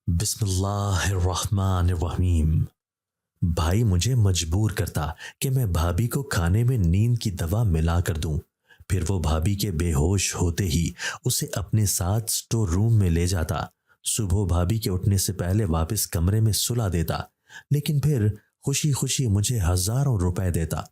बिस्मिल्लाहिर्रहमानिर्रहीम। भाई मुझे मजबूर करता कि मैं भाभी को खाने में नींद की दवा मिला कर दूं। फिर वो भाभी के बेहोश होते ही उसे अपने साथ स्टोर रूम में ले जाता। सुबह भाभी के उठने से पहले वापस कमरे में सुला देता, लेकिन फिर खुशी खुशी मुझे हजारों रुपए देता।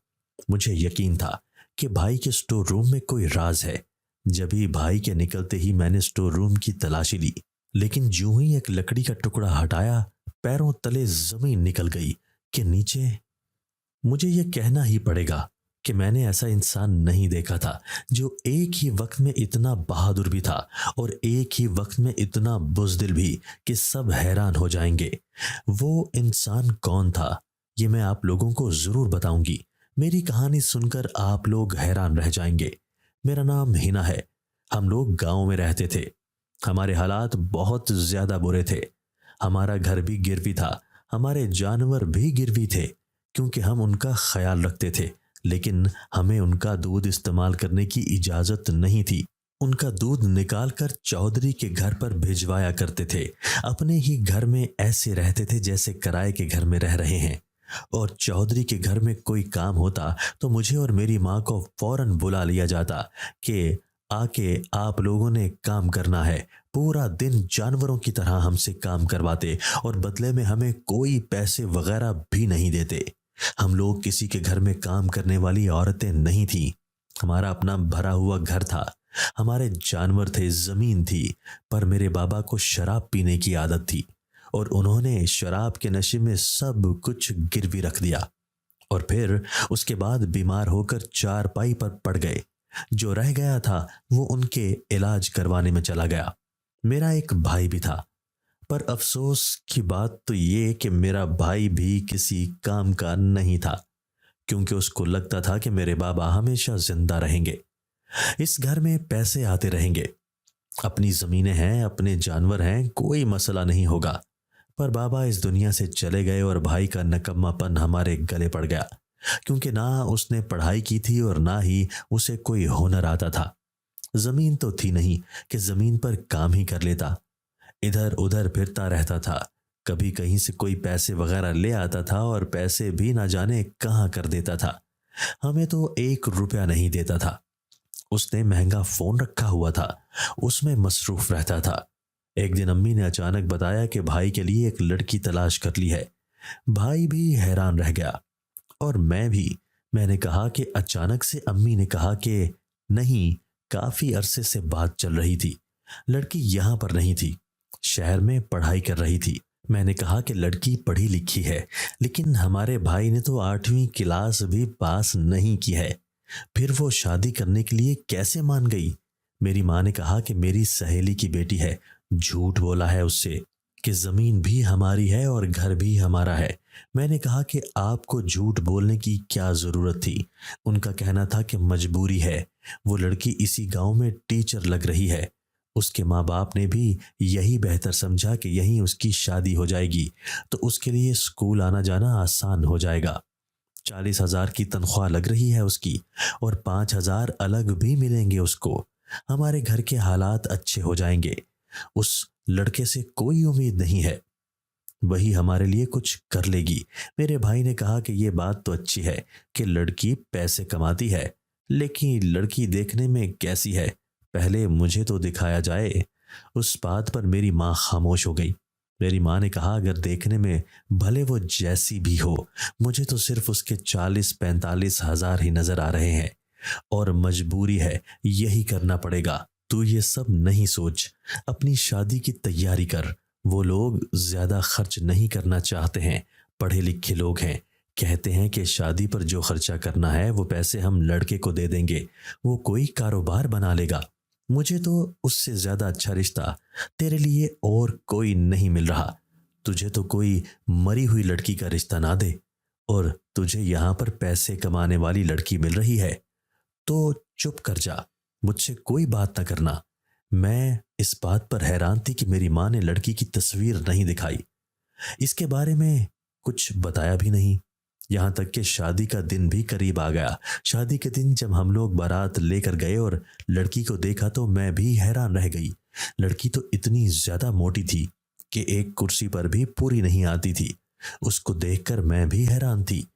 मुझे यकीन था कि भाई के स्टोर रूम में कोई राज है। जब ही भाई के निकलते ही मैंने स्टोर रूम की तलाशी ली, लेकिन यूं ही एक लकड़ी का टुकड़ा हटाया, पैरों तले जमीन निकल गई कि नीचे। मुझे यह कहना ही पड़ेगा कि मैंने ऐसा इंसान नहीं देखा था जो एक ही वक्त में इतना बहादुर भी था और एक ही वक्त में इतना बुजदिल भी कि सब हैरान हो जाएंगे। वो इंसान कौन था, ये मैं आप लोगों को जरूर बताऊंगी। मेरी कहानी सुनकर आप लोग हैरान रह जाएंगे। मेरा नाम हिना है। हम लोग गांव में रहते थे। हमारे हालात बहुत ज्यादा बुरे थे। हमारा घर भी गिरवी था, हमारे जानवर भी गिरवी थे, क्योंकि हम उनका ख्याल रखते थे, लेकिन हमें उनका दूध इस्तेमाल करने की इजाजत नहीं थी। उनका दूध निकाल कर चौधरी के घर पर भिजवाया करते थे। अपने ही घर में ऐसे रहते थे जैसे किराए के घर में रह रहे हैं। और चौधरी के घर में कोई काम होता तो मुझे और मेरी माँ को फौरन बुला लिया जाता कि आके आप लोगों ने काम करना है। पूरा दिन जानवरों की तरह हमसे काम करवाते और बदले में हमें कोई पैसे वगैरह भी नहीं देते। हम लोग किसी के घर में काम करने वाली औरतें नहीं थी। हमारा अपना भरा हुआ घर था, हमारे जानवर थे, जमीन थी। पर मेरे बाबा को शराब पीने की आदत थी और उन्होंने शराब के नशे में सब कुछ गिरवी रख दिया और फिर उसके बाद बीमार होकर चारपाई पर पड़ गए। जो रह गया था वो उनके इलाज करवाने में चला गया। मेरा एक भाई भी था, पर अफसोस की बात तो ये कि मेरा भाई भी किसी काम का नहीं था, क्योंकि उसको लगता था कि मेरे बाबा हमेशा जिंदा रहेंगे, इस घर में पैसे आते रहेंगे, अपनी जमीनें हैं, अपने जानवर हैं, कोई मसला नहीं होगा। पर बाबा इस दुनिया से चले गए और भाई का नकम्मापन हमारे गले पड़ गया, क्योंकि ना उसने पढ़ाई की थी और ना ही उसे कोई हुनर आता था। जमीन तो थी नहीं कि जमीन पर काम ही कर लेता। इधर उधर फिरता रहता था। कभी कहीं से कोई पैसे वगैरह ले आता था और पैसे भी ना जाने कहाँ कर देता था। हमें तो 1 रुपया नहीं देता था। उसने महंगा फोन रखा हुआ था, उसमें मसरूफ रहता था। एक दिन अम्मी ने अचानक बताया कि भाई के लिए एक लड़की तलाश कर ली है। भाई भी हैरान रह गया और मैं भी। मैंने कहा कि अचानक से अम्मी ने कहा कि नहीं, काफी अरसे से बात चल रही थी। लड़की यहां पर नहीं थी, शहर में पढ़ाई कर रही थी। मैंने कहा कि लड़की पढ़ी लिखी है, लेकिन हमारे भाई ने तो 8वीं क्लास भी पास नहीं की है। फिर वो शादी करने के लिए कैसे मान गई? मेरी माँ ने कहा कि मेरी सहेली की बेटी है। झूठ बोला है उससे कि जमीन भी हमारी है और घर भी हमारा है। मैंने कहा कि आपको झूठ बोलने की क्या जरूरत थी? उनका कहना था कि मजबूरी है। वो लड़की इसी गांव में टीचर लग रही है। उसके माँ बाप ने भी यही बेहतर समझा कि यहीं उसकी शादी हो जाएगी तो उसके लिए स्कूल आना जाना आसान हो जाएगा। 40,000 की तनख्वाह लग रही है उसकी और 5,000 अलग भी मिलेंगे उसको। हमारे घर के हालात अच्छे हो जाएंगे। उस लड़के से कोई उम्मीद नहीं है, वही हमारे लिए कुछ कर लेगी। मेरे भाई ने कहा कि यह बात तो अच्छी है कि लड़की पैसे कमाती है, लेकिन लड़की देखने में कैसी है, पहले मुझे तो दिखाया जाए। उस बात पर मेरी माँ खामोश हो गई। मेरी माँ ने कहा अगर देखने में भले वो जैसी भी हो, मुझे तो सिर्फ उसके 40-45 हज़ार ही नजर आ रहे हैं और मजबूरी है, यही करना पड़ेगा। तू ये सब नहीं सोच, अपनी शादी की तैयारी कर। वो लोग ज्यादा खर्च नहीं करना चाहते हैं, पढ़े लिखे लोग हैं। कहते हैं कि शादी पर जो खर्चा करना है वो पैसे हम लड़के को दे देंगे, वो कोई कारोबार बना लेगा। मुझे तो उससे ज्यादा अच्छा रिश्ता तेरे लिए और कोई नहीं मिल रहा। तुझे तो कोई मरी हुई लड़की का रिश्ता ना दे और तुझे यहां पर पैसे कमाने वाली लड़की मिल रही है तो चुप कर जा, मुझसे कोई बात ना करना। मैं इस बात पर हैरान थी कि मेरी माँ ने लड़की की तस्वीर नहीं दिखाई, इसके बारे में कुछ बताया भी नहीं। यहां तक कि शादी का दिन भी करीब आ गया। शादी के दिन जब हम लोग बारात लेकर गए और लड़की को देखा तो मैं भी हैरान रह गई। लड़की तो इतनी ज्यादा मोटी थी कि एक कुर्सी पर भी पूरी नहीं आती थी। उसको देखकर मैं भी हैरान थी।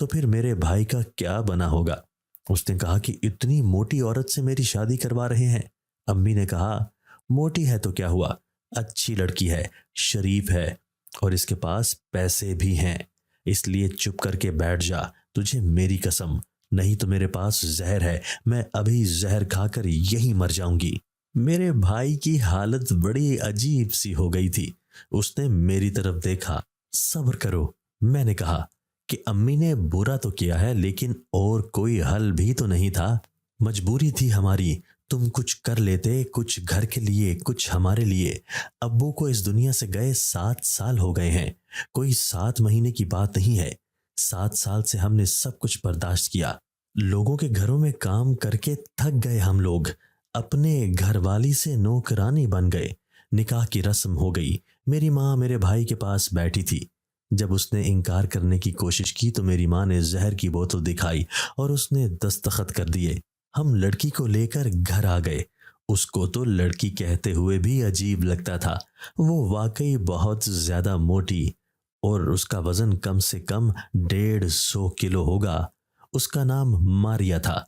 तो फिर मेरे भाई का क्या बना होगा? उसने कहा कि इतनी मोटी औरत से मेरी शादी करवा रहे हैं। अम्मी ने कहा, मोटी है तो क्या हुआ, अच्छी लड़की है, शरीफ है और इसके पास पैसे भी हैं, इसलिए चुप करके बैठ जा, तुझे मेरी कसम, नहीं तो मेरे पास जहर है, मैं अभी जहर खाकर यहीं मर जाऊंगी। मेरे भाई की हालत बड़ी अजीब सी हो गई थी। उसने मेरी तरफ देखा। सब्र करो, मैंने कहा कि अम्मी ने बुरा तो किया है लेकिन और कोई हल भी तो नहीं था। मजबूरी थी हमारी, तुम कुछ कर लेते, कुछ घर के लिए, कुछ हमारे लिए। अब्बू को इस दुनिया से गए 7 साल हो गए हैं, कोई 7 महीने की बात नहीं है। 7 साल से हमने सब कुछ बर्दाश्त किया, लोगों के घरों में काम करके थक गए हम लोग, अपने घरवाली से नौकरानी बन गए। निकाह की रस्म हो गई। मेरी माँ मेरे भाई के पास बैठी थी। जब उसने इनकार करने की कोशिश की तो मेरी माँ ने जहर की बोतल दिखाई और उसने दस्तखत कर दिए। हम लड़की को लेकर घर आ गए। उसको तो लड़की कहते हुए भी अजीब लगता था। वो वाकई बहुत ज्यादा मोटी और उसका वजन कम से कम 150 किलो होगा। उसका नाम मारिया था।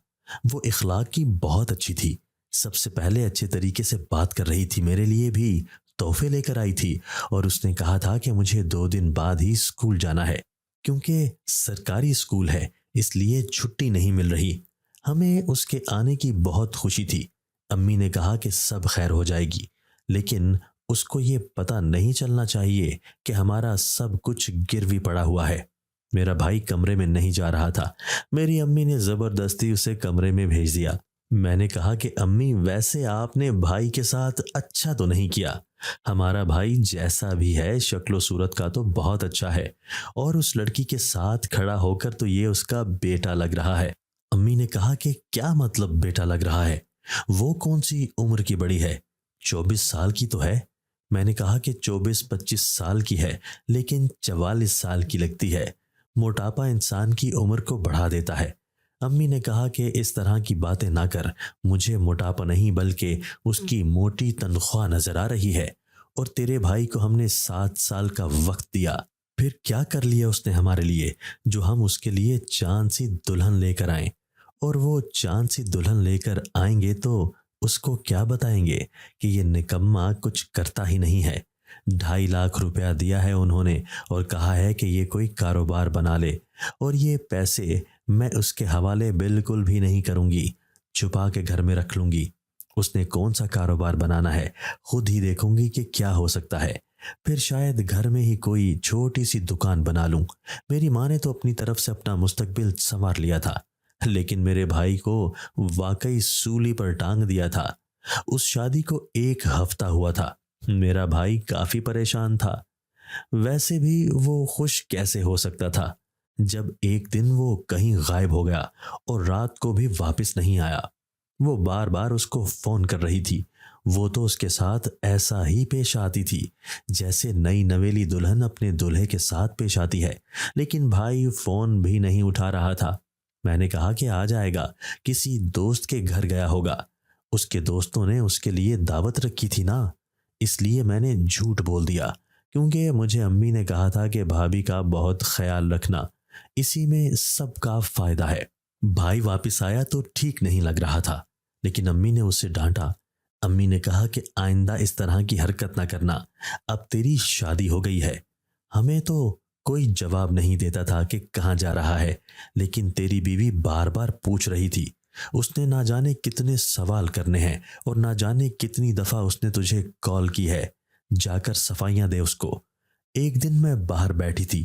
वो इखलाक की बहुत अच्छी थी। सबसे पहले अच्छे तरीके से बात कर रही थी, मेरे लिए भी तोहफे लेकर आई थी और उसने कहा था कि मुझे 2 दिन बाद ही स्कूल जाना है, क्योंकि सरकारी स्कूल है इसलिए छुट्टी नहीं मिल रही। हमें उसके आने की बहुत खुशी थी। अम्मी ने कहा कि सब खैर हो जाएगी, लेकिन उसको ये पता नहीं चलना चाहिए कि हमारा सब कुछ गिरवी पड़ा हुआ है। मेरा भाई कमरे में नहीं जा रहा था। मेरी अम्मी ने जबरदस्ती उसे कमरे में भेज दिया। मैंने कहा कि अम्मी, वैसे आपने भाई के साथ अच्छा तो नहीं किया। हमारा भाई जैसा भी है शक्लो सूरत का तो बहुत अच्छा है और उस लड़की के साथ खड़ा होकर तो ये उसका बेटा लग रहा है। अम्मी ने कहा कि क्या मतलब बेटा लग रहा है, वो कौन सी उम्र की बड़ी है, 24 साल की तो है। मैंने कहा कि 24-25 साल की है लेकिन 44 साल की लगती है। मोटापा इंसान की उम्र को बढ़ा देता है। अम्मी ने कहा कि इस तरह की बातें ना कर, मुझे मोटापा नहीं बल्कि उसकी मोटी तनख्वाह नजर आ रही है और तेरे भाई को हमने 7 साल का वक्त दिया, फिर क्या कर लिया उसने हमारे लिए जो हम उसके लिए चांद सी दुल्हन लेकर आए। और वो चांद सी दुल्हन लेकर आएंगे तो उसको क्या बताएंगे कि ये निकम्मा कुछ करता ही नहीं है। 2.5 लाख रुपया दिया है उन्होंने और कहा है कि ये कोई कारोबार बना ले, और ये पैसे मैं उसके हवाले बिल्कुल भी नहीं करूंगी, छुपा के घर में रख लूंगी। उसने कौन सा कारोबार बनाना है, खुद ही देखूंगी कि क्या हो सकता है, फिर शायद घर में ही कोई छोटी सी दुकान बना लूं। मेरी माँ ने तो अपनी तरफ से अपना मुस्तकबिल संवार लिया था, लेकिन मेरे भाई को वाकई सूली पर टांग दिया था। उस शादी को 1 हफ्ता हुआ था। मेरा भाई काफी परेशान था। वैसे भी वो खुश कैसे हो सकता था जब एक दिन वो कहीं गायब हो गया और रात को भी वापस नहीं आया। वो बार बार उसको फोन कर रही थी। वो तो उसके साथ ऐसा ही पेश आती थी जैसे नई नवेली दुल्हन अपने दूल्हे के साथ पेश आती है, लेकिन भाई फोन भी नहीं उठा रहा था। मैंने कहा कि आ जाएगा, किसी दोस्त के घर गया होगा, उसके दोस्तों ने उसके लिए दावत रखी थी ना, इसलिए मैंने झूठ बोल दिया, क्योंकि मुझे अम्मी ने कहा था कि भाभी का बहुत ख्याल रखना, इसी में सबका फायदा है। भाई वापस आया तो ठीक नहीं लग रहा था, लेकिन अम्मी ने उसे डांटा। अम्मी ने कहा कि आइंदा इस तरह की हरकत ना करना, अब तेरी शादी हो गई है। हमें तो कोई जवाब नहीं देता था कि कहाँ जा रहा है, लेकिन तेरी बीवी बार बार पूछ रही थी। उसने ना जाने कितने सवाल करने हैं और ना जाने कितनी दफा उसने तुझे कॉल की है, जाकर सफाइयां दे उसको। एक दिन मैं बाहर बैठी थी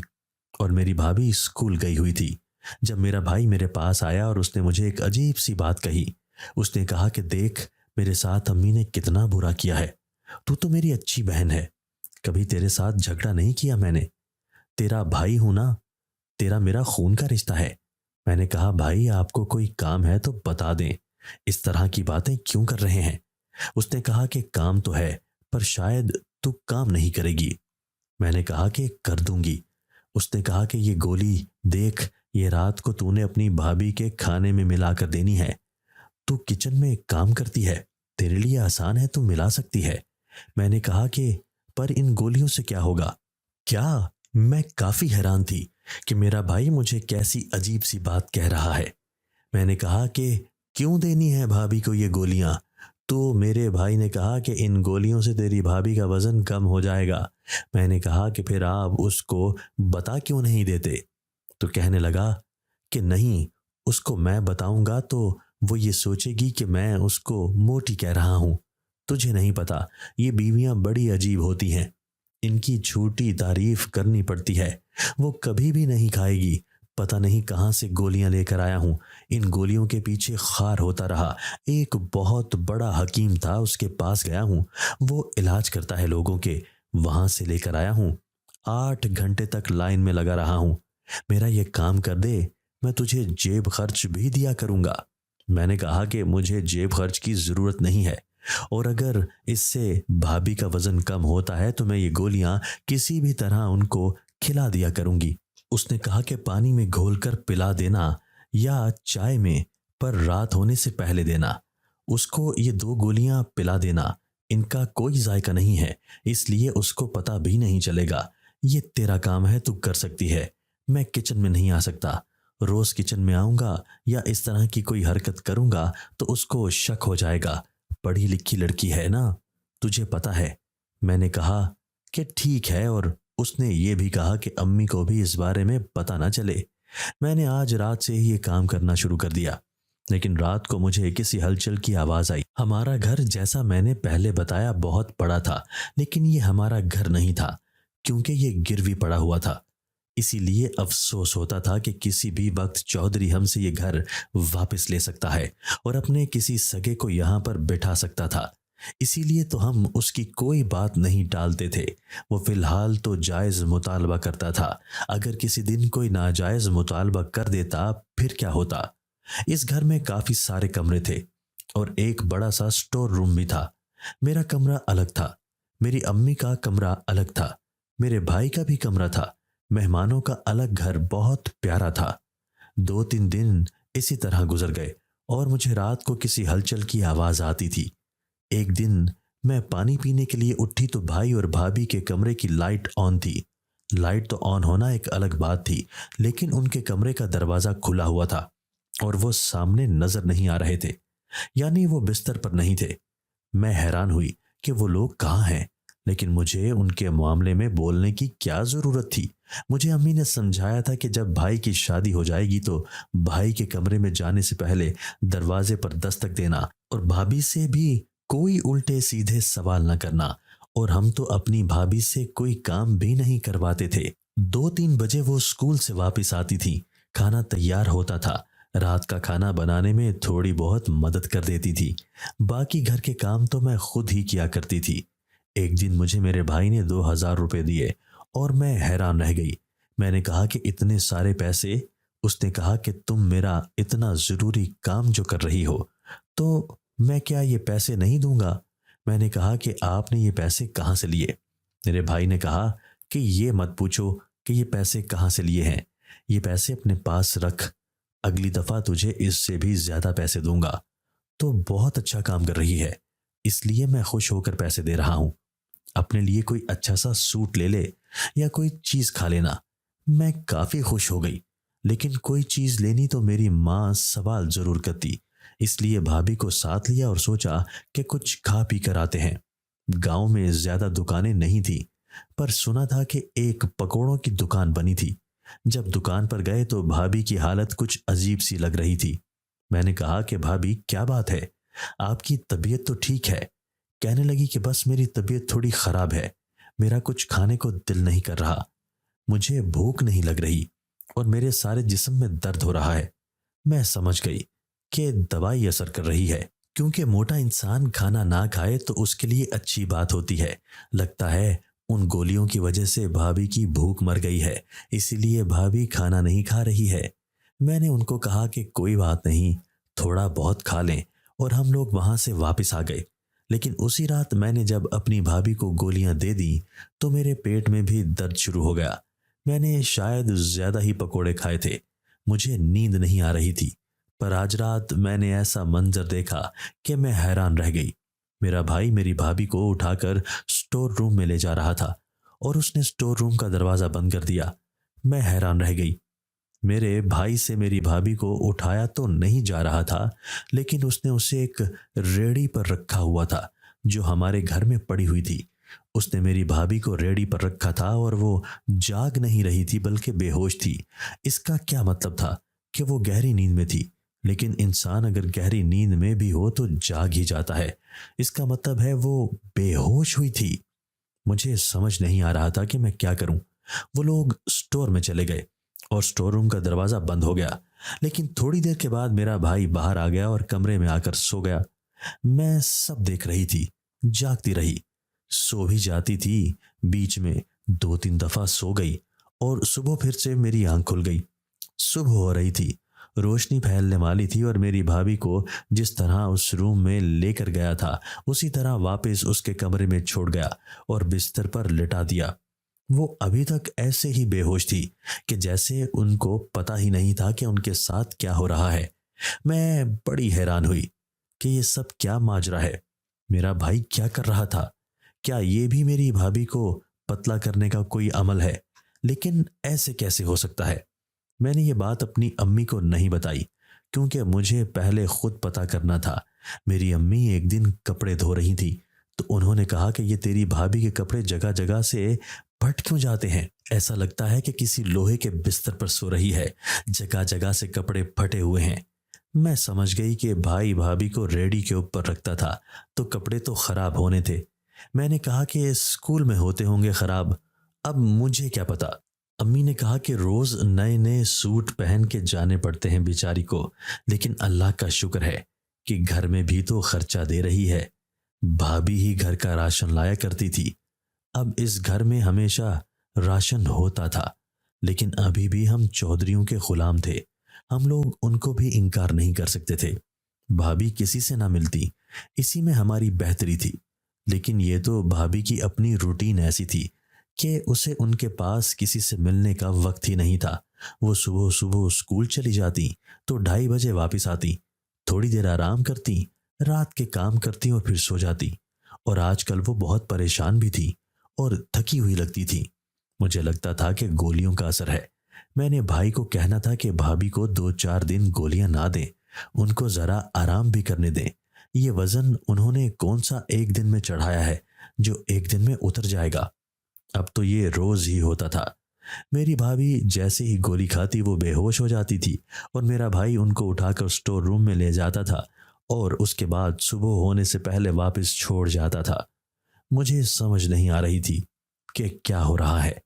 और मेरी भाभी स्कूल गई हुई थी जब मेरा भाई मेरे पास आया और उसने मुझे एक अजीब सी बात कही। उसने कहा कि देख, मेरे साथ अम्मी ने कितना बुरा किया है, तू तो मेरी अच्छी बहन है, कभी तेरे साथ झगड़ा नहीं किया मैंने, तेरा भाई हूं ना, तेरा मेरा खून का रिश्ता है। मैंने कहा भाई, आपको कोई काम है तो बता दें, इस तरह की बातें क्यों कर रहे हैं। उसने कहा कि काम तो है पर शायद तू काम नहीं करेगी। मैंने कहा कि कर दूंगी। उसने कहा कि ये गोली देख, ये रात को तूने अपनी भाभी के खाने में मिलाकर देनी है। तू किचन में काम करती है, तेरे लिए आसान है, तू मिला सकती है। मैंने कहा कि पर इन गोलियों से क्या होगा? क्या? मैं काफी हैरान थी कि मेरा भाई मुझे कैसी अजीब सी बात कह रहा है। मैंने कहा कि क्यों देनी है भाभी को ये गोलियां? तो मेरे भाई ने कहा कि इन गोलियों से तेरी भाभी का वजन कम हो जाएगा। मैंने कहा कि फिर आप उसको बता क्यों नहीं देते? तो कहने लगा कि नहीं, उसको मैं बताऊंगा तो वो ये सोचेगी कि मैं उसको मोटी कह रहा हूं। तुझे नहीं पता, ये बीवियां बड़ी अजीब होती हैं, इनकी झूठी तारीफ करनी पड़ती है। वो कभी भी नहीं खाएगी। पता नहीं कहाँ से गोलियां लेकर आया हूं। इन गोलियों के पीछे खार होता रहा। एक बहुत बड़ा हकीम था, उसके पास गया हूं। वो इलाज करता है लोगों के, वहां से लेकर आया हूं। 8 घंटे तक लाइन में लगा रहा हूं। मेरा ये काम कर दे, मैं तुझे जेब खर्च भी दिया करूंगा। मैंने कहा कि मुझे जेब खर्च की जरूरत नहीं है, और अगर इससे भाभी का वजन कम होता है तो मैं ये गोलियां किसी भी तरह उनको खिला दिया करूंगी। उसने कहा कि पानी में घोलकर पिला देना या चाय में, पर रात होने से पहले देना। उसको ये 2 गोलियां पिला देना, इनका कोई जायका नहीं है, इसलिए उसको पता भी नहीं चलेगा। ये तेरा काम है, तू कर सकती है। मैं किचन में नहीं आ सकता। रोज किचन में आऊंगा या इस तरह की कोई हरकत करूंगा तो उसको शक हो जाएगा। पढ़ी लिखी लड़की है ना, तुझे पता है। मैंने कहा कि ठीक है, और उसने ये भी कहा कि अम्मी को भी इस बारे में पता ना चले। मैंने आज रात से ही ये काम करना शुरू कर दिया, लेकिन रात को मुझे किसी हलचल की आवाज आई। हमारा घर, जैसा मैंने पहले बताया, बहुत बड़ा था, लेकिन ये हमारा घर नहीं था, क्योंकि ये गिरवी पड़ा हुआ था। इसीलिए अफसोस होता था कि किसी भी वक्त चौधरी हमसे ये घर वापस ले सकता है और अपने किसी सगे को यहाँ पर बैठा सकता था। इसीलिए तो हम उसकी कोई बात नहीं टालते थे। वो फिलहाल तो जायज मुतालबा करता था। अगर किसी दिन कोई नाजायज मुतालबा कर देता फिर क्या होता? इस घर में काफी सारे कमरे थे और एक बड़ा सा स्टोर रूम भी था। मेरा कमरा अलग था, मेरी अम्मी का कमरा अलग था, मेरे भाई का भी कमरा था। मेहमानों का अलग घर बहुत प्यारा था। 2-3 दिन इसी तरह गुजर गए और मुझे रात को किसी हलचल की आवाज आती थी। एक दिन मैं पानी पीने के लिए उठी तो भाई और भाभी के कमरे की लाइट ऑन थी। लाइट तो ऑन होना एक अलग बात थी, लेकिन उनके कमरे का दरवाजा खुला हुआ था और वो सामने नजर नहीं आ रहे थे, यानी वो बिस्तर पर नहीं थे। मैं हैरान हुई कि वो लोग कहाँ हैं, लेकिन मुझे उनके मामले में बोलने की क्या जरूरत थी। मुझे अम्मी ने समझाया था कि जब भाई की शादी हो जाएगी तो भाई के कमरे में जाने से पहले दरवाजे पर दस्तक देना और भाभी से भी कोई उल्टे सीधे सवाल न करना। और हम तो अपनी भाभी से कोई काम भी नहीं करवाते थे। 2-3 बजे वो स्कूल से वापस आती थी, खाना तैयार होता था। रात का खाना बनाने में थोड़ी बहुत मदद कर देती थी, बाकी घर के काम तो मैं खुद ही किया करती थी। एक दिन मुझे मेरे भाई ने 2,000 रुपए दिए और मैं हैरान रह गई। मैंने कहा कि इतने सारे पैसे? उसने कहा कि तुम मेरा इतना जरूरी काम जो कर रही हो, तो मैं क्या ये पैसे नहीं दूंगा? मैंने कहा कि आपने ये पैसे कहाँ से लिए? मेरे भाई ने कहा कि ये मत पूछो कि ये पैसे कहाँ से लिए हैं, ये पैसे अपने पास रख, अगली दफा तुझे इससे भी ज्यादा पैसे दूंगा। तो बहुत अच्छा काम कर रही है, इसलिए मैं खुश होकर पैसे दे रहा हूं। अपने लिए कोई अच्छा सा सूट ले ले या कोई चीज खा लेना। मैं काफी खुश हो गई, लेकिन कोई चीज लेनी तो मेरी माँ सवाल जरूर करती। इसलिए भाभी को साथ लिया और सोचा कि कुछ खा पी कर आते हैं। गांव में ज्यादा दुकानें नहीं थी, पर सुना था कि एक पकोड़ों की दुकान बनी थी। जब दुकान पर गए तो भाभी की हालत कुछ अजीब सी लग रही थी। मैंने कहा कि भाभी क्या बात है, आपकी तबीयत तो ठीक है? कहने लगी कि बस मेरी तबीयत थोड़ी खराब है, मेरा कुछ खाने को दिल नहीं कर रहा, मुझे भूख नहीं लग रही और मेरे सारे जिस्म में दर्द हो रहा है। मैं समझ गई कि दवाई असर कर रही है, क्योंकि मोटा इंसान खाना ना खाए तो उसके लिए अच्छी बात होती है। लगता है उन गोलियों की वजह से भाभी की भूख मर गई है, इसीलिए भाभी खाना नहीं खा रही है। मैंने उनको कहा कि कोई बात नहीं, थोड़ा बहुत खा लें, और हम लोग वहां से वापस आ गए। लेकिन उसी रात मैंने जब अपनी भाभी को गोलियां दे दी तो मेरे पेट में भी दर्द शुरू हो गया। मैंने शायद ज्यादा ही पकोड़े खाए थे। मुझे नींद नहीं आ रही थी, पर आज रात मैंने ऐसा मंजर देखा कि मैं हैरान रह गई। मेरा भाई मेरी भाभी को उठाकर स्टोर रूम में ले जा रहा था और उसने स्टोर रूम का दरवाज़ा बंद कर दिया। मैं हैरान रह गई। मेरे भाई से मेरी भाभी को उठाया तो नहीं जा रहा था, लेकिन उसने उसे एक रेड़ी पर रखा हुआ था जो हमारे घर में पड़ी हुई थी। उसने मेरी भाभी को रेड़ी पर रखा था और वो जाग नहीं रही थी बल्कि बेहोश थी। इसका क्या मतलब था कि वो गहरी नींद में थी, लेकिन इंसान अगर गहरी नींद में भी हो तो जाग ही जाता है। इसका मतलब है वो बेहोश हुई थी। मुझे समझ नहीं आ रहा था कि मैं क्या करूं। वो लोग स्टोर में चले गए और स्टोर रूम का दरवाज़ा बंद हो गया, लेकिन थोड़ी देर के बाद मेरा भाई बाहर आ गया और कमरे में आकर सो गया। मैं सब देख रही थी, जागती रही, सो भी जाती थी, बीच में 2-3 दफ़ा सो गई और सुबह फिर से मेरी आंख खुल गई। सुबह हो रही थी, रोशनी फैलने वाली थी और मेरी भाभी को जिस तरह उस रूम में लेकर गया था उसी तरह वापस उसके कमरे में छोड़ गया और बिस्तर पर लिटा दिया। वो अभी तक ऐसे ही बेहोश थी कि जैसे उनको पता ही नहीं था कि उनके साथ क्या हो रहा है। मैं बड़ी हैरान हुई कि ये सब क्या माजरा है। मेरा भाई क्या कर रहा था? क्या ये भी मेरी भाभी को पतला करने का कोई अमल है? लेकिन ऐसे कैसे हो सकता है? मैंने ये बात अपनी अम्मी को नहीं बताई क्योंकि मुझे पहले खुद पता करना था। मेरी अम्मी एक दिन कपड़े धो रही थी तो उन्होंने कहा कि ये तेरी भाभी के कपड़े जगह जगह से फट क्यों जाते हैं? ऐसा लगता है कि किसी लोहे के बिस्तर पर सो रही है, जगह जगह से कपड़े फटे हुए हैं। मैं समझ गई कि भाई भाभी को रेडी के ऊपर रखता था तो कपड़े तो खराब होने थे। मैंने कहा कि स्कूल में होते होंगे खराब, अब मुझे क्या पता। अम्मी ने कहा कि रोज नए नए सूट पहन के जाने पड़ते हैं बेचारी को, लेकिन अल्लाह का शुक्र है कि घर में भी तो खर्चा दे रही है। भाभी ही घर का राशन लाया करती थी। अब इस घर में हमेशा राशन होता था, लेकिन अभी भी हम चौधरियों के गुलाम थे। हम लोग उनको भी इनकार नहीं कर सकते थे। भाभी किसी से ना मिलती, इसी में हमारी बेहतरी थी। लेकिन ये तो भाभी की अपनी रूटीन ऐसी थी कि उसे उनके पास किसी से मिलने का वक्त ही नहीं था। वो सुबह सुबह स्कूल चली जाती तो 2:30 बजे वापस आती, थोड़ी देर आराम करती, रात के काम करती और फिर सो जाती। और आजकल वो बहुत परेशान भी थी और थकी हुई लगती थी। मुझे लगता था कि गोलियों का असर है। मैंने भाई को कहना था कि भाभी को 2-4 दिन गोलियां ना दें, उनको जरा आराम भी करने दें। ये वजन उन्होंने कौन सा एक दिन में चढ़ाया है जो एक दिन में उतर जाएगा। अब तो ये रोज ही होता था। मेरी भाभी जैसे ही गोली खाती वो बेहोश हो जाती थी और मेरा भाई उनको उठाकर स्टोर रूम में ले जाता था और उसके बाद सुबह होने से पहले वापस छोड़ जाता था। मुझे समझ नहीं आ रही थी कि क्या हो रहा है।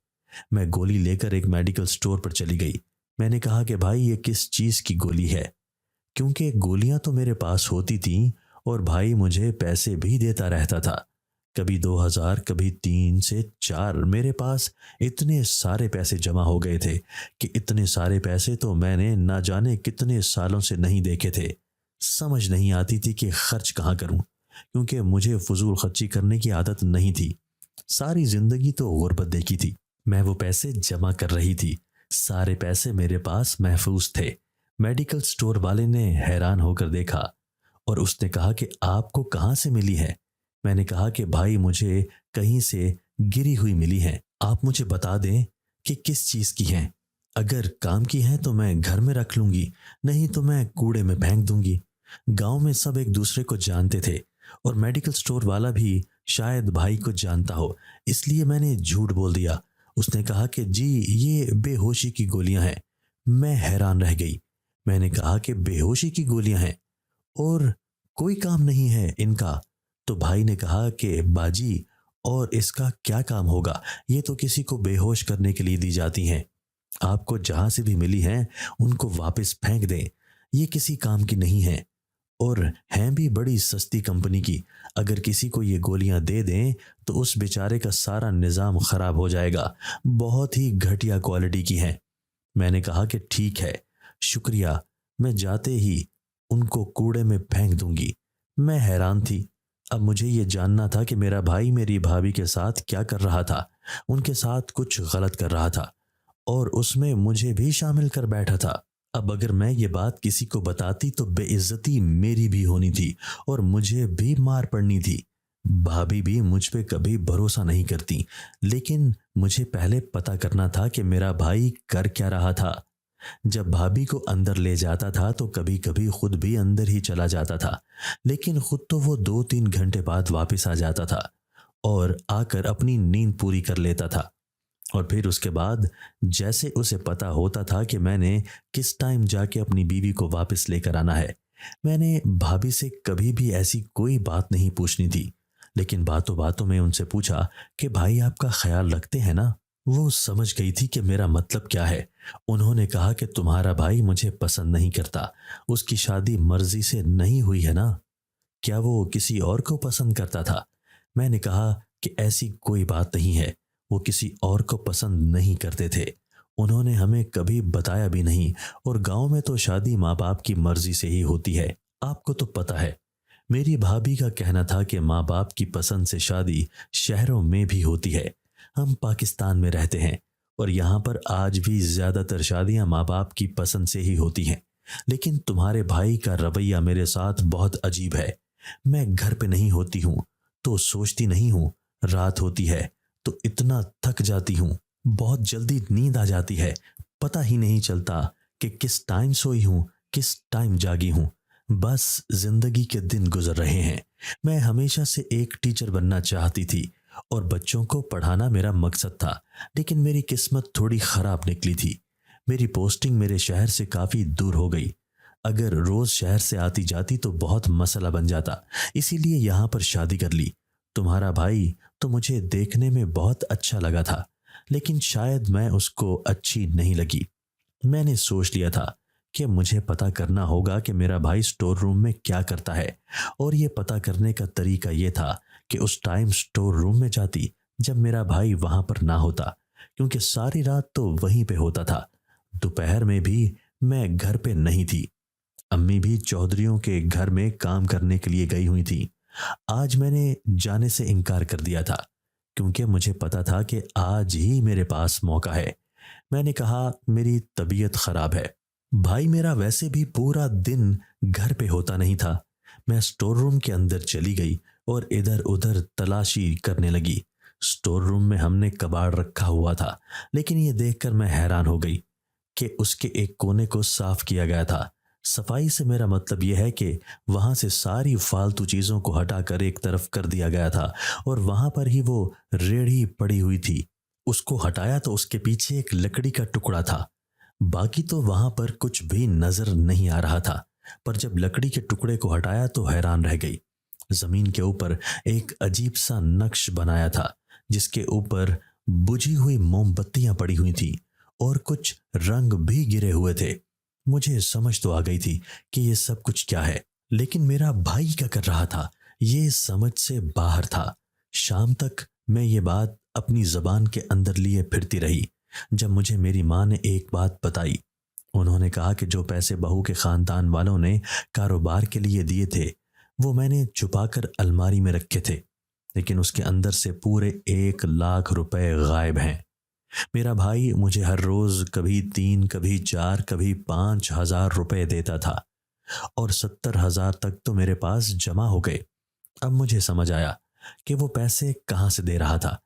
मैं गोली लेकर एक मेडिकल स्टोर पर चली गई। मैंने कहा कि भाई ये किस चीज़ की गोली है, क्योंकि गोलियां तो मेरे पास होती थीं और भाई मुझे पैसे भी देता रहता था। कभी 2,000, कभी 3 से 4। मेरे पास इतने सारे पैसे जमा हो गए थे कि इतने सारे पैसे तो मैंने ना जाने कितने सालों से नहीं देखे थे। समझ नहीं आती थी कि खर्च कहाँ करूं, क्योंकि मुझे फजूल खर्ची करने की आदत नहीं थी। सारी जिंदगी तो गुर्बत देखी थी। मैं वो पैसे जमा कर रही थी, सारे पैसे मेरे पास महफूज थे। मेडिकल स्टोर वाले ने हैरान होकर देखा और उसने कहा कि आपको कहाँ से मिली है? मैंने कहा कि भाई मुझे कहीं से गिरी हुई मिली है, आप मुझे बता दें कि किस चीज़ की हैं। अगर काम की हैं तो मैं घर में रख लूंगी, नहीं तो मैं कूड़े में फेंक दूंगी। गांव में सब एक दूसरे को जानते थे और मेडिकल स्टोर वाला भी शायद भाई को जानता हो, इसलिए मैंने झूठ बोल दिया। उसने कहा कि जी ये बेहोशी की गोलियां हैं। मैं हैरान रह गई। मैंने कहा कि बेहोशी की गोलियां हैं और कोई काम नहीं है इनका? तो भाई ने कहा कि बाजी और इसका क्या काम होगा, ये तो किसी को बेहोश करने के लिए दी जाती हैं। आपको जहां से भी मिली हैं उनको वापस फेंक दें, ये किसी काम की नहीं है और हैं भी बड़ी सस्ती कंपनी की। अगर किसी को ये गोलियां दे दें तो उस बेचारे का सारा निज़ाम खराब हो जाएगा, बहुत ही घटिया क्वालिटी की हैं। मैंने कहा कि ठीक है, शुक्रिया, मैं जाते ही उनको कूड़े में फेंक दूंगी। मैं हैरान थी। अब मुझे ये जानना था कि मेरा भाई मेरी भाभी के साथ क्या कर रहा था। उनके साथ कुछ गलत कर रहा था और उसमें मुझे भी शामिल कर बैठा था। अब अगर मैं ये बात किसी को बताती तो बेइज्जती मेरी भी होनी थी और मुझे भी मार पड़नी थी। भाभी भी मुझ पे कभी भरोसा नहीं करती, लेकिन मुझे पहले पता करना था कि मेरा भाई कर क्या रहा था। जब भाभी को अंदर ले जाता था तो कभी कभी खुद भी अंदर ही चला जाता था, लेकिन खुद तो वो 2-3 घंटे बाद वापस आ जाता था और आकर अपनी नींद पूरी कर लेता था। और फिर उसके बाद जैसे उसे पता होता था कि मैंने किस टाइम जाके अपनी बीवी को वापस लेकर आना है, मैंने भाभी से कभी भी ऐसी कोई बात नहीं पूछनी थी। लेकिन बातों बातों में उनसे पूछा कि भाई आपका ख्याल रखते हैं ना। वो समझ गई थी कि मेरा मतलब क्या है। उन्होंने कहा कि तुम्हारा भाई मुझे पसंद नहीं करता, उसकी शादी मर्जी से नहीं हुई है ना, क्या वो किसी और को पसंद करता था। मैंने कहा कि ऐसी कोई बात नहीं है, वो किसी और को पसंद नहीं करते थे, उन्होंने हमें कभी बताया भी नहीं, और गांव में तो शादी माँ बाप की मर्जी से ही होती है, आपको तो पता है। मेरी भाभी का कहना था कि माँ बाप की पसंद से शादी शहरों में भी होती है। हम पाकिस्तान में रहते हैं और यहाँ पर आज भी ज्यादातर शादियां माँ बाप की पसंद से ही होती हैं। लेकिन तुम्हारे भाई का रवैया मेरे साथ बहुत अजीब है। मैं घर पे नहीं होती हूँ तो सोचती नहीं हूँ, रात होती है तो इतना थक जाती हूँ, बहुत जल्दी नींद आ जाती है, पता ही नहीं चलता कि किस टाइम सोई हूँ किस टाइम जागी हूँ। बस जिंदगी के दिन गुजर रहे हैं। मैं हमेशा से एक टीचर बनना चाहती थी और बच्चों को पढ़ाना मेरा मकसद था, लेकिन मेरी किस्मत थोड़ी खराब निकली थी। मेरी पोस्टिंग मेरे शहर से काफी दूर हो गई। अगर रोज शहर से आती जाती तो बहुत मसला बन जाता, इसीलिए यहाँ पर शादी कर ली। तुम्हारा भाई तो मुझे देखने में बहुत अच्छा लगा था, लेकिन शायद मैं उसको अच्छी नहीं लगी। मैंने सोच लिया था कि मुझे पता करना होगा कि मेरा भाई स्टोर रूम में क्या करता है, और ये पता करने का तरीका ये था कि उस टाइम स्टोर रूम में जाती जब मेरा भाई वहां पर ना होता, क्योंकि सारी रात तो वहीं पे होता था। दोपहर में भी मैं घर पे नहीं थी, अम्मी भी चौधरियों के घर में काम करने के लिए गई हुई थी। आज मैंने जाने से इनकार कर दिया था क्योंकि मुझे पता था कि आज ही मेरे पास मौका है। मैंने कहा मेरी तबीयत खराब है। भाई मेरा वैसे भी पूरा दिन घर पे होता नहीं था। मैं स्टोर रूम के अंदर चली गई और इधर उधर तलाशी करने लगी। स्टोर रूम में हमने कबाड़ रखा हुआ था, लेकिन ये देखकर मैं हैरान हो गई कि उसके एक कोने को साफ किया गया था। सफाई से मेरा मतलब यह है कि वहां से सारी फालतू चीजों को हटाकर एक तरफ कर दिया गया था और वहां पर ही वो रेड़ी पड़ी हुई थी। उसको हटाया तो उसके पीछे एक लकड़ी का टुकड़ा था। बाकी तो वहां पर कुछ भी नजर नहीं आ रहा था, पर जब लकड़ी के टुकड़े को हटाया तो हैरान रह गई। जमीन के ऊपर एक अजीब सा नक्श बनाया था, जिसके ऊपर बुझी हुई मोमबत्तियां पड़ी हुई थी और कुछ रंग भी गिरे हुए थे। मुझे समझ तो आ गई थी कि ये सब कुछ क्या है, लेकिन मेरा भाई क्या कर रहा था ये समझ से बाहर था। शाम तक मैं ये बात अपनी जबान के अंदर लिए फिरती रही। जब मुझे मेरी माँ ने एक बात बताई, उन्होंने कहा कि जो पैसे बहू के खानदान वालों ने कारोबार के लिए दिए थे वो मैंने छुपाकर अलमारी में रखे थे, लेकिन उसके अंदर से पूरे 1 लाख रुपए गायब हैं। मेरा भाई मुझे हर रोज कभी 3, कभी 4, कभी 5 हजार रुपए देता था और 70 हजार तक तो मेरे पास जमा हो गए। अब मुझे समझ आया कि वो पैसे कहाँ से दे रहा था।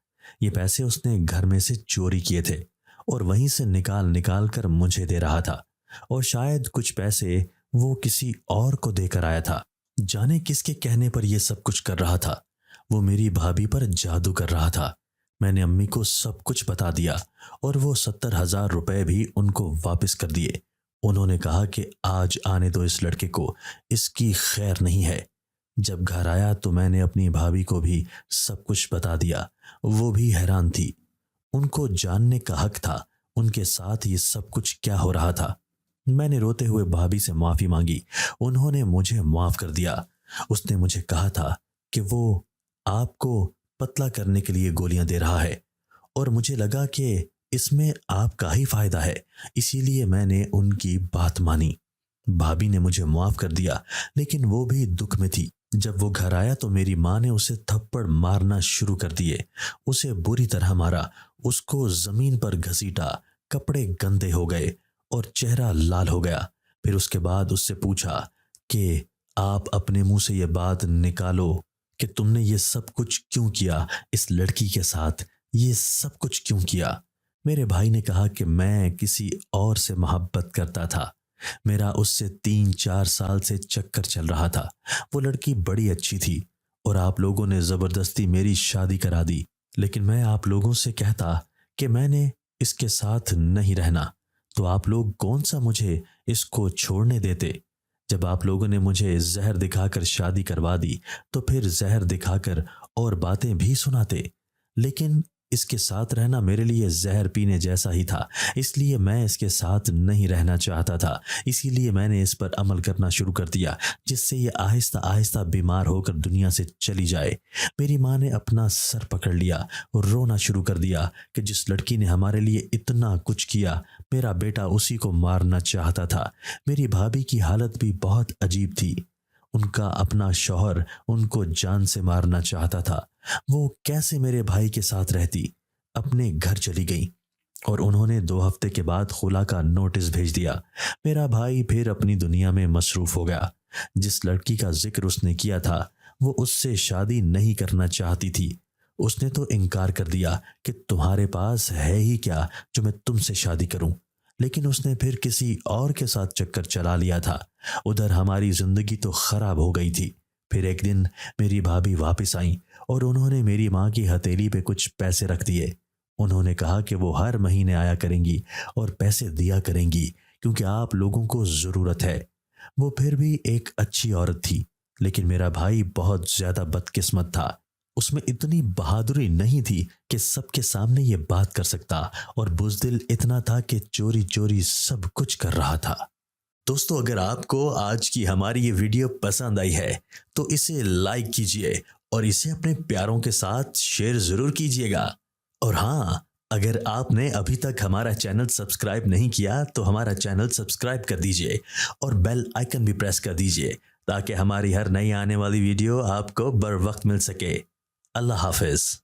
ये पैसे उसने घर में से चोरी किए थे और वहीं से निकाल निकाल कर मुझे दे रहा था, और शायद कुछ पैसे वो किसी और को देकर आया था। जाने किसके कहने पर यह सब कुछ कर रहा था। वो मेरी भाभी पर जादू कर रहा था। मैंने अम्मी को सब कुछ बता दिया और वो 70 हजार रुपए भी उनको वापस कर दिए। उन्होंने कहा कि आज आने दो इस लड़के को, इसकी खैर नहीं है। जब घर आया तो मैंने अपनी भाभी को भी सब कुछ बता दिया। वो भी हैरान थी, उनको जानने का हक था उनके साथ ये सब कुछ क्या हो रहा था। मैंने रोते हुए भाभी से माफी मांगी, उन्होंने मुझे माफ कर दिया। उसने मुझे कहा था कि वो आपको पतला करने के लिए गोलियां दे रहा है और मुझे लगा कि इसमें आपका ही फायदा है, इसीलिए मैंने उनकी बात मानी। भाभी ने मुझे माफ कर दिया, लेकिन वो भी दुख में थी। जब वो घर आया तो मेरी माँ ने उसे थप्पड़ मारना शुरू कर दिए। उसे बुरी तरह मारा, उसको जमीन पर घसीटा, कपड़े गंदे हो गए और चेहरा लाल हो गया। फिर उसके बाद उससे पूछा कि आप अपने मुंह से ये बात निकालो कि तुमने ये सब कुछ क्यों किया, इस लड़की के साथ ये सब कुछ क्यों किया। मेरे भाई ने कहा कि मैं किसी और से मोहब्बत करता था। मेरा उससे 3-4 साल से चक्कर चल रहा था। वो लड़की बड़ी अच्छी थी और आप लोगों ने ज़बरदस्ती मेरी शादी करा दी। लेकिन मैं आप लोगों से कहता कि मैंने इसके साथ नहीं रहना, तो आप लोग कौन सा मुझे इसको छोड़ने देते। जब आप लोगों ने मुझे जहर दिखाकर शादी करवा दी, तो फिर जहर दिखाकर और बातें भी सुनाते। लेकिन इसके साथ रहना मेरे लिए जहर पीने जैसा ही था, इसलिए मैं इसके साथ नहीं रहना चाहता था। इसीलिए मैंने इस पर अमल करना शुरू कर दिया, जिससे ये आहिस्ता आहिस्ता बीमार होकर दुनिया से चली जाए। मेरी माँ ने अपना सर पकड़ लिया और रोना शुरू कर दिया कि जिस लड़की ने हमारे लिए इतना कुछ किया, मेरा बेटा उसी को मारना चाहता था। मेरी भाभी की हालत भी बहुत अजीब थी। उनका अपना शौहर उनको जान से मारना चाहता था। वो कैसे मेरे भाई के साथ रहती। अपने घर चली गई और उन्होंने 2 हफ्ते के बाद खुला का नोटिस भेज दिया। मेरा भाई फिर अपनी दुनिया में मसरूफ हो गया। जिस लड़की का जिक्र उसने किया था, वो उससे शादी नहीं करना चाहती थी। उसने तो इनकार कर दिया कि तुम्हारे पास है ही क्या जो मैं तुमसे शादी करूं। लेकिन उसने फिर किसी और के साथ चक्कर चला लिया था। उधर हमारी जिंदगी तो खराब हो गई थी। फिर एक दिन मेरी भाभी वापस आई और उन्होंने मेरी माँ की हथेली पे कुछ पैसे रख दिए। उन्होंने कहा कि वो हर महीने आया करेंगी और पैसे दिया करेंगी, क्योंकि आप लोगों को ज़रूरत है। वो फिर भी एक अच्छी औरत थी, लेकिन मेरा भाई बहुत ज़्यादा बदकिस्मत था। उसमें इतनी बहादुरी नहीं थी कि सबके सामने ये बात कर सकता, और बुज़दिल इतना था कि चोरी चोरी सब कुछ कर रहा था। दोस्तों, अगर आपको आज की हमारी ये वीडियो पसंद आई है तो इसे लाइक कीजिए और इसे अपने प्यारों के साथ शेयर ज़रूर कीजिएगा। और हाँ, अगर आपने अभी तक हमारा चैनल सब्सक्राइब नहीं किया तो हमारा चैनल सब्सक्राइब कर दीजिए और बेल आइकन भी प्रेस कर दीजिए, ताकि हमारी हर नई आने वाली वीडियो आपको बर वक्त मिल सके। अल्लाह हाफिज़।